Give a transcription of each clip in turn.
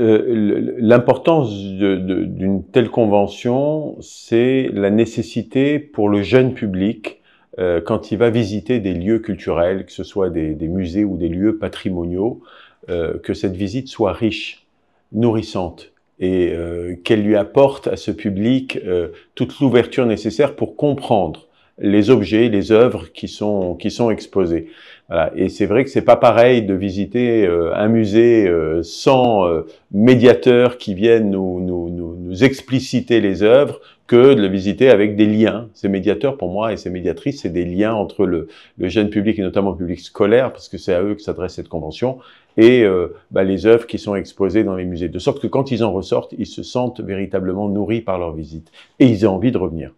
L'importance d'une telle convention, c'est la nécessité pour le jeune public, quand il va visiter des lieux culturels, que ce soit des musées ou des lieux patrimoniaux, que cette visite soit riche, nourrissante, et qu'elle lui apporte à ce public toute l'ouverture nécessaire pour comprendre les objets, les œuvres qui sont exposées. Voilà. Et c'est vrai que c'est pas pareil de visiter un musée sans médiateurs qui viennent nous expliciter les œuvres que de le visiter avec des liens. Ces médiateurs, pour moi, et ces médiatrices, c'est des liens entre le jeune public, et notamment le public scolaire, parce que c'est à eux que s'adresse cette convention, et les œuvres qui sont exposées dans les musées. De sorte que quand ils en ressortent, ils se sentent véritablement nourris par leur visite. Et ils ont envie de revenir.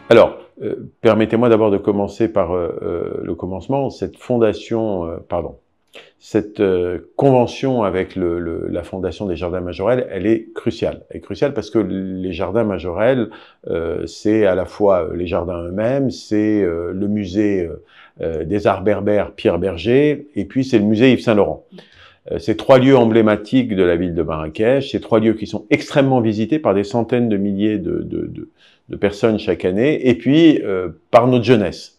Alors, permettez-moi d'abord de commencer par le commencement. Cette fondation, cette convention avec la Fondation des Jardins Majorelle, elle est cruciale. Elle est cruciale parce que les Jardins Majorelle, c'est à la fois les jardins eux-mêmes, c'est le musée des arts berbères Pierre Berger, et puis c'est le musée Yves Saint-Laurent. Ces trois lieux emblématiques de la ville de Marrakech, ces trois lieux qui sont extrêmement visités par des centaines de milliers de personnes chaque année, et puis par notre jeunesse.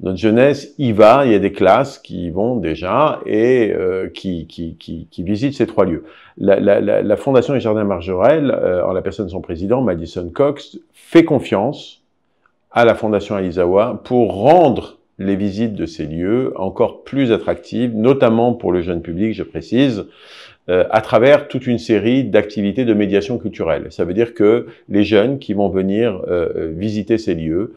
Notre jeunesse y va, il y a des classes qui y vont déjà et qui visitent ces trois lieux. La Fondation des Jardins Majorelle, en la personne de son président, Madison Cox, fait confiance à la Fondation Alizawa pour rendre les visites de ces lieux encore plus attractives, notamment pour le jeune public, je précise, à travers toute une série d'activités de médiation culturelle. Ça veut dire que les jeunes qui vont venir visiter ces lieux,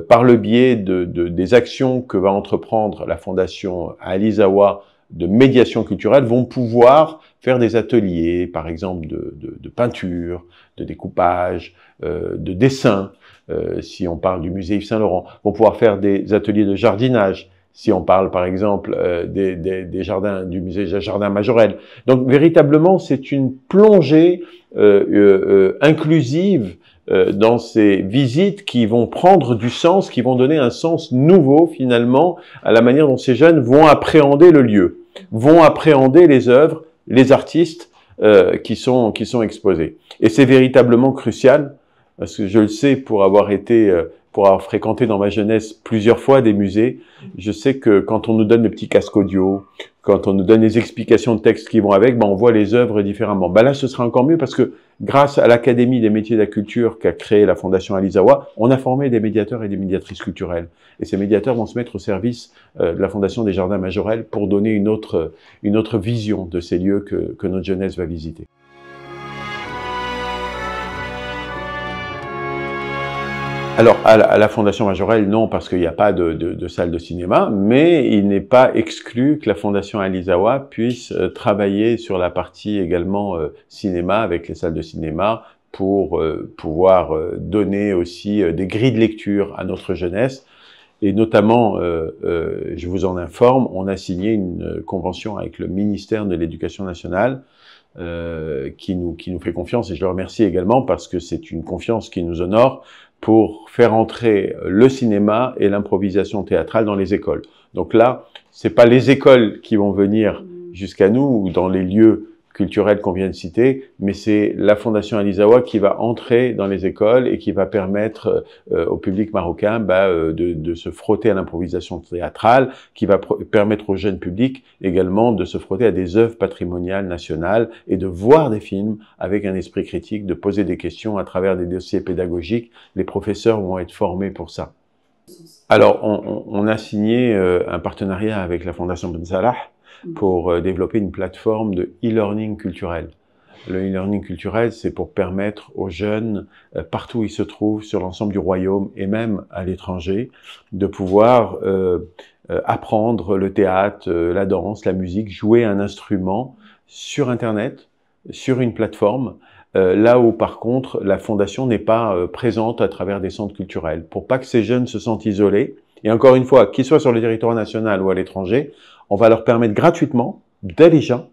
par le biais des actions que va entreprendre la Fondation Alizawa de médiation culturelle, vont pouvoir faire des ateliers, par exemple de peinture, de découpage, de dessin, si on parle du musée Yves Saint-Laurent, vont pouvoir faire des ateliers de jardinage, si on parle par exemple des jardins du musée Jardin Majorelle. Donc véritablement, c'est une plongée inclusive dans ces visites qui vont prendre du sens, qui vont donner un sens nouveau finalement à la manière dont ces jeunes vont appréhender le lieu, vont appréhender les œuvres, les artistes qui sont exposés. Et c'est véritablement crucial, parce que je le sais pour avoir fréquenté dans ma jeunesse plusieurs fois des musées, je sais que quand on nous donne le petit casque audio, quand on nous donne les explications de texte qui vont avec, on voit les œuvres différemment. Là, ce sera encore mieux parce que grâce à l'Académie des métiers de la culture qu'a créée la Fondation Alizawa, on a formé des médiateurs et des médiatrices culturelles. Et ces médiateurs vont se mettre au service de la Fondation des Jardins Majorelle pour donner une autre vision de ces lieux que notre jeunesse va visiter. Alors, à la Fondation Majorelle, non, parce qu'il n'y a pas de salle de cinéma, mais il n'est pas exclu que la Fondation Alizawa puisse travailler sur la partie également cinéma, avec les salles de cinéma, pour pouvoir donner aussi des grilles de lecture à notre jeunesse. Et notamment, je vous en informe, on a signé une convention avec le ministère de l'Éducation nationale, qui nous fait confiance, et je le remercie également parce que c'est une confiance qui nous honore, pour faire entrer le cinéma et l'improvisation théâtrale dans les écoles. Donc là, c'est pas les écoles qui vont venir jusqu'à nous ou dans les lieux culturels qu'on vient de citer, mais c'est la Fondation Alizawa qui va entrer dans les écoles et qui va permettre au public marocain de se frotter à l'improvisation théâtrale, qui va permettre au jeune public également de se frotter à des œuvres patrimoniales nationales et de voir des films avec un esprit critique, de poser des questions à travers des dossiers pédagogiques. Les professeurs vont être formés pour ça. Alors, on a signé un partenariat avec la Fondation Ben Salah pour développer une plateforme de e-learning culturel. Le e-learning culturel, c'est pour permettre aux jeunes, partout où ils se trouvent, sur l'ensemble du royaume et même à l'étranger, de pouvoir apprendre le théâtre, la danse, la musique, jouer un instrument sur Internet, sur une plateforme, là où par contre la Fondation n'est pas présente à travers des centres culturels, pour pas que ces jeunes se sentent isolés. Et encore une fois, qu'ils soient sur le territoire national ou à l'étranger, on va leur permettre gratuitement, dès déjà,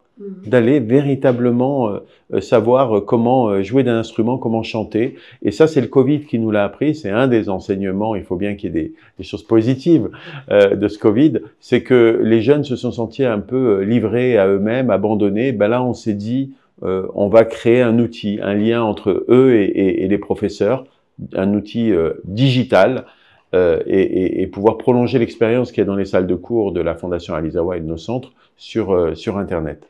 d'aller véritablement savoir comment jouer d'un instrument, comment chanter. Et ça, c'est le Covid qui nous l'a appris. C'est un des enseignements. Il faut bien qu'il y ait des choses positives de ce Covid. C'est que les jeunes se sont sentis un peu livrés à eux-mêmes, abandonnés. Ben là, on s'est dit, on va créer un outil, un lien entre eux et les professeurs, un outil digital. Et pouvoir prolonger l'expérience qu'il y a dans les salles de cours de la Fondation Alizawa et de nos centres sur Internet.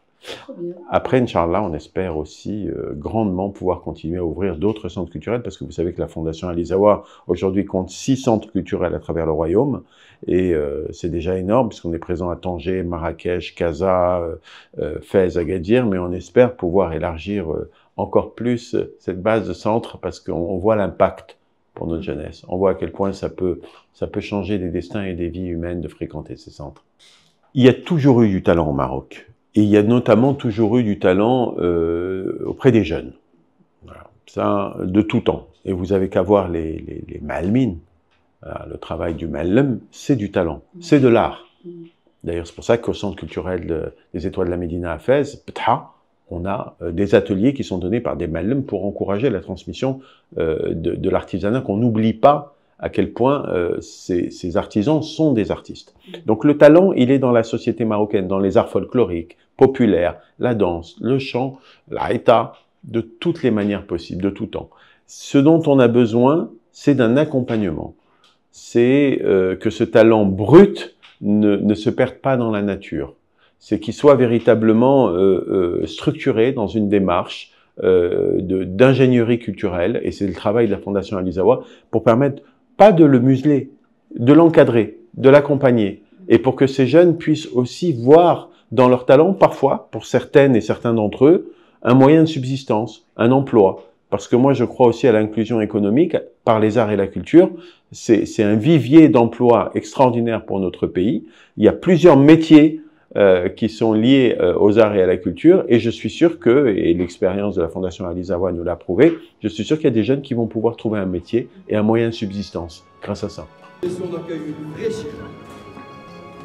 Après, Inch'Allah, on espère aussi grandement pouvoir continuer à ouvrir d'autres centres culturels, parce que vous savez que la Fondation Alizawa, aujourd'hui, compte 6 centres culturels à travers le royaume, et c'est déjà énorme, puisqu'on est présent à Tanger, Marrakech, Casa, Fès, Agadir, mais on espère pouvoir élargir encore plus cette base de centres, parce qu'on voit l'impact pour notre jeunesse. On voit à quel point ça peut changer des destins et des vies humaines de fréquenter ces centres. Il y a toujours eu du talent au Maroc. Et il y a notamment toujours eu du talent auprès des jeunes. Voilà. Ça, de tout temps. Et vous avez qu'à voir les ma'almines. Le travail du ma'allem, c'est du talent. C'est de l'art. D'ailleurs, c'est pour ça qu'au Centre culturel des Étoiles de la Médina à Fès, Petha, on a des ateliers qui sont donnés par des ma'allems pour encourager la transmission de l'artisanat, qu'on n'oublie pas à quel point ces artisans sont des artistes. Donc le talent, il est dans la société marocaine, dans les arts folkloriques, populaires, la danse, le chant, l'aïta, de toutes les manières possibles, de tout temps. Ce dont on a besoin, c'est d'un accompagnement. C'est que ce talent brut ne se perde pas dans la nature. C'est qu'il soit véritablement structuré dans une démarche d'ingénierie culturelle, et c'est le travail de la Fondation Alizawa pour permettre pas de le museler, de l'encadrer, de l'accompagner, et pour que ces jeunes puissent aussi voir dans leur talent, parfois, pour certaines et certains d'entre eux, un moyen de subsistance, un emploi. Parce que moi, je crois aussi à l'inclusion économique par les arts et la culture. C'est un vivier d'emploi extraordinaire pour notre pays. Il y a plusieurs métiers qui sont liés aux arts et à la culture, et je suis sûr que, et l'expérience de la Fondation Alizawa nous l'a prouvé, je suis sûr qu'il y a des jeunes qui vont pouvoir trouver un métier et un moyen de subsistance grâce à ça. On accueille une vraie chicha,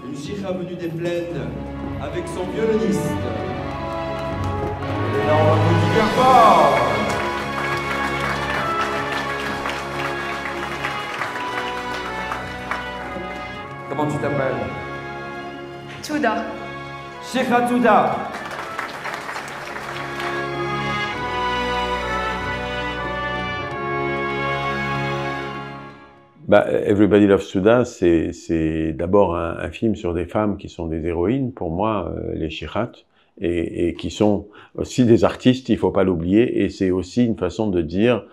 une chicha venue des plaines avec son violoniste. Et là on va vous dire fort. Comment tu t'appelles? Touda. Cheikha Touda. Everybody Loves Touda, c'est d'abord un film sur des femmes qui sont des héroïnes, pour moi, les Cheikhats, et qui sont aussi des artistes, il faut pas l'oublier, et c'est aussi une façon de dire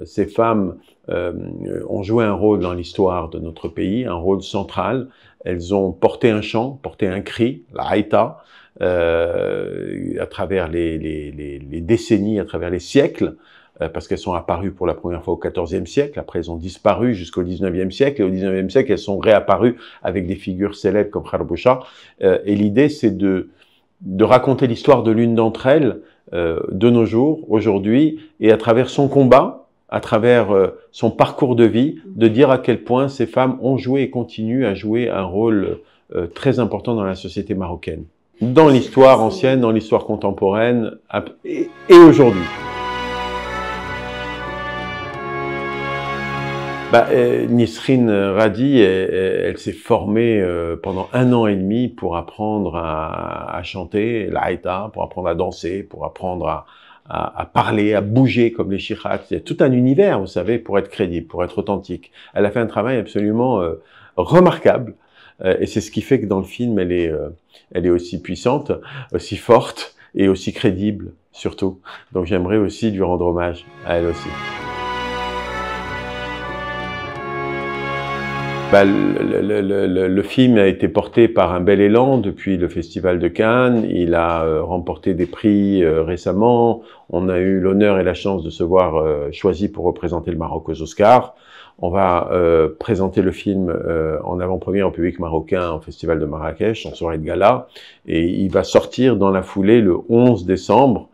ces femmes ont joué un rôle dans l'histoire de notre pays, un rôle central. Elles ont porté un chant, porté un cri, la haïta, à travers les décennies, à travers les siècles, parce qu'elles sont apparues pour la première fois au XIVe siècle, après elles ont disparu jusqu'au XIXe siècle, et au XIXe siècle elles sont réapparues avec des figures célèbres comme Kharboucha, et l'idée c'est de raconter l'histoire de l'une d'entre elles de nos jours, aujourd'hui, et à travers son combat, à travers son parcours de vie, de dire à quel point ces femmes ont joué et continuent à jouer un rôle très important dans la société marocaine, dans l'histoire ancienne, dans l'histoire contemporaine et aujourd'hui. Nisrine Radi, elle s'est formée pendant 1 an et demi pour apprendre à chanter l'haïta, pour apprendre à danser, pour apprendre à parler, à bouger comme les Cheikhats. Il y a tout un univers, vous savez, pour être crédible, pour être authentique. Elle a fait un travail absolument remarquable, et c'est ce qui fait que dans le film, elle est aussi puissante, aussi forte et aussi crédible, surtout. Donc j'aimerais aussi lui rendre hommage à elle aussi. Le film a été porté par un bel élan depuis le Festival de Cannes. Il a remporté des prix récemment. On a eu l'honneur et la chance de se voir choisi pour représenter le Maroc aux Oscars. On va présenter le film en avant-première au public marocain au Festival de Marrakech, en soirée de gala. Et il va sortir dans la foulée le 11 décembre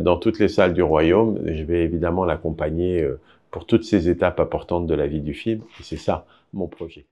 dans toutes les salles du Royaume. Je vais évidemment l'accompagner pour toutes ces étapes importantes de la vie du film. Et c'est ça mon projet.